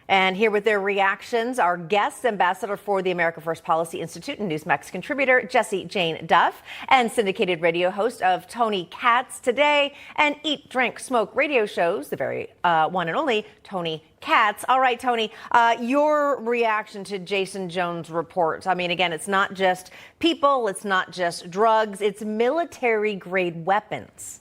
And here with their reactions, our guest ambassador for the America First Policy Institute and Newsmax contributor, Jessie Jane Duff, and syndicated radio host of Tony Katz Today and Eat, Drink, Smoke radio shows, the very one and only Tony Katz. All right, Tony, your reaction to Jason Jones' report. I mean, again, it's not just people, it's not just drugs, it's military-grade weapons.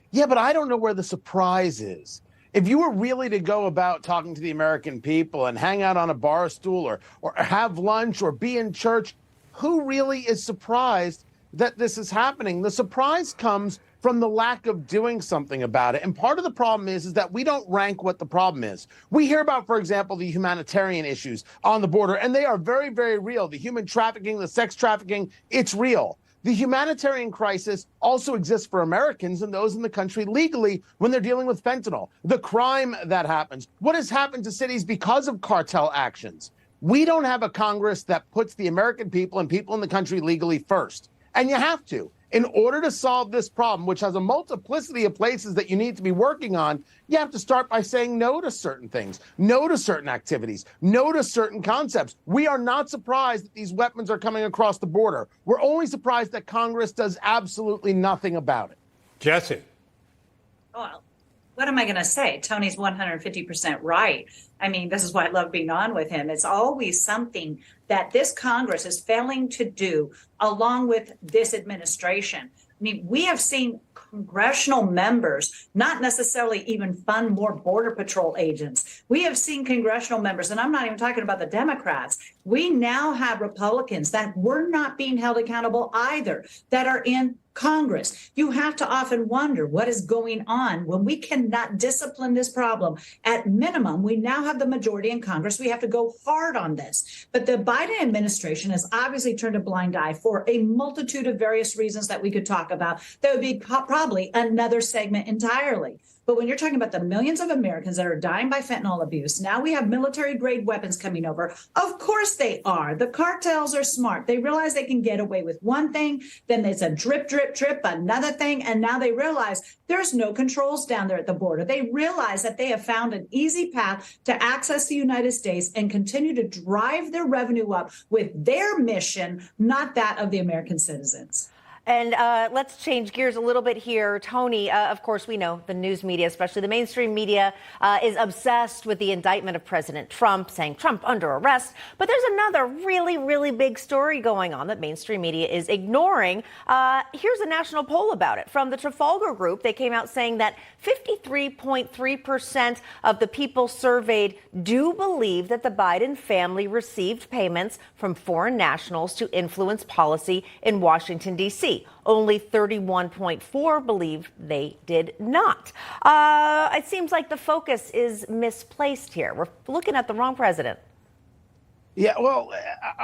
Yeah, but I don't know where the surprise is. If you were really to go about talking to the American people and hang out on a bar stool or have lunch or be in church, who really is surprised that this is happening? The surprise comes from the lack of doing something about it. And part of the problem is that we don't rank what the problem is. We hear about, for example, the humanitarian issues on the border, and they are very, very real. The human trafficking, the sex trafficking, it's real. The humanitarian crisis also exists for Americans and those in the country legally when they're dealing with fentanyl, the crime that happens, what has happened to cities because of cartel actions. We don't have a Congress that puts the American people and people in the country legally first. And you have to. In order to solve this problem, which has a multiplicity of places that you need to be working on, you have to start by saying no to certain things, no to certain activities, no to certain concepts. We are not surprised that these weapons are coming across the border. We're only surprised that Congress does absolutely nothing about it. Jessie. Well, what am I going to say? Tony's 150% right. I mean, this is why I love being on with him. It's always something that this Congress is failing to do along with this administration. I mean, we have seen congressional members not necessarily even fund more Border Patrol agents. We have seen congressional members, and I'm not even talking about the Democrats. We now have Republicans that were not being held accountable either, that are in Congress. You have to often wonder what is going on when we cannot discipline this problem. At minimum, we now have the majority in Congress. We have to go hard on this. But the Biden administration has obviously turned a blind eye for a multitude of various reasons that we could talk about. That would be probably another segment entirely. But when you're talking about the millions of Americans that are dying by fentanyl abuse, now we have military-grade weapons coming over. Of course they are. The cartels are smart. They realize they can get away with one thing, then it's a drip, drip, drip, another thing, and now they realize there's no controls down there at the border. They realize that they have found an easy path to access the United States and continue to drive their revenue up with their mission, not that of the American citizens. And let's change gears a little bit here. Tony, of course, we know the news media, especially the mainstream media, is obsessed with the indictment of President Trump, saying Trump under arrest. But there's another really, really big story going on that mainstream media is ignoring. Here's a national poll about it from the Trafalgar Group. They came out saying that 53.3% of the people surveyed do believe that the Biden family received payments from foreign nationals to influence policy in Washington, D.C. Only 31.4% believe they did not. It seems like the focus is misplaced here. We're looking at the wrong president. Yeah, well,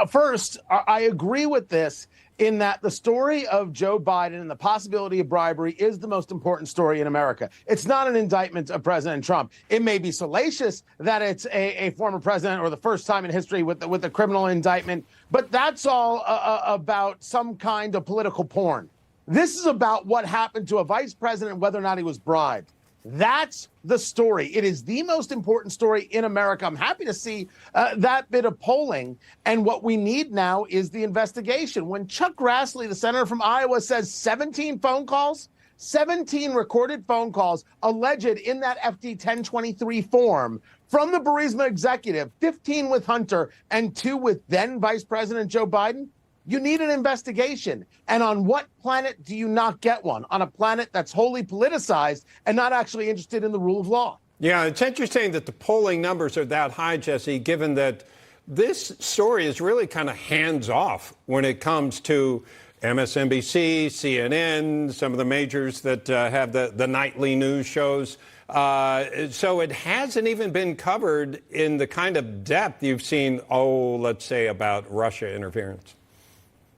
first, I agree with this in that the story of Joe Biden and the possibility of bribery is the most important story in America. It's not an indictment of President Trump. It may be salacious that it's a former president or the first time in history with a criminal indictment, but that's all about some kind of political porn. This is about what happened to a vice president, whether or not he was bribed. That's the story. It is the most important story in America. I'm happy to see that bit of polling. And what we need now is the investigation. When Chuck Grassley, the senator from Iowa, says 17 phone calls, 17 recorded phone calls alleged in that FD 1023 form from the Burisma executive, 15 with Hunter and 2 with then Vice President Joe Biden, you need an investigation. And on what planet do you not get one? On a planet that's wholly politicized and not actually interested in the rule of law. Yeah, it's interesting that the polling numbers are that high, Jessie, given that this story is really kind of hands off when it comes to MSNBC, CNN, some of the majors that have the nightly news shows. So it hasn't even been covered in the kind of depth you've seen, let's say, about Russia interference.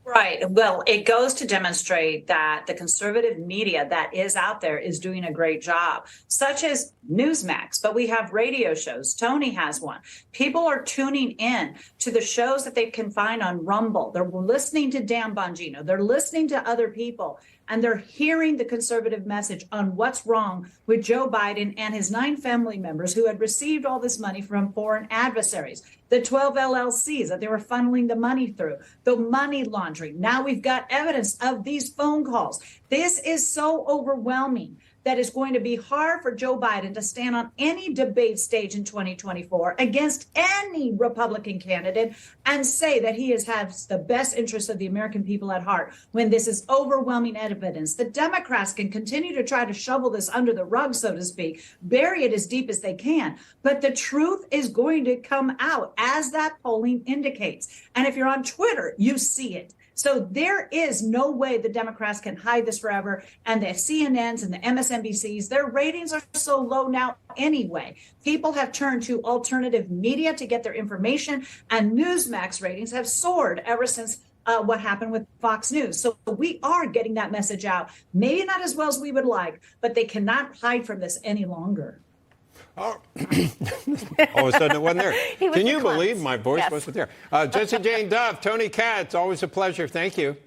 Right. Well, it goes to demonstrate that the conservative media that is out there is doing a great job, such as Newsmax. But we have radio shows. Tony has one. People are tuning in to the shows that they can find on Rumble. They're listening to Dan Bongino. They're listening to other people. and they're hearing the conservative message on what's wrong with Joe Biden and his 9 family members who had received all this money from foreign adversaries, the 12 LLCs that they were funneling the money through, the money laundering. Now we've got evidence of these phone calls. This is so overwhelming that it's going to be hard for Joe Biden to stand on any debate stage in 2024 against any Republican candidate and say that he has the best interests of the American people at heart when this is overwhelming evidence. The Democrats can continue to try to shovel this under the rug, so to speak, bury it as deep as they can. But the truth is going to come out as that polling indicates. And if you're on Twitter, you see it. So there is no way the Democrats can hide this forever. And the CNNs and the MSNBCs, their ratings are so low now anyway. People have turned to alternative media to get their information, and Newsmax ratings have soared ever since what happened with Fox News. So we are getting that message out. Maybe not as well as we would like, but they cannot hide from this any longer. Oh, all of a sudden it wasn't there. Can you believe my voice Yes. wasn't there? Jesse Jane Duff, Tony Katz, always a pleasure. Thank you.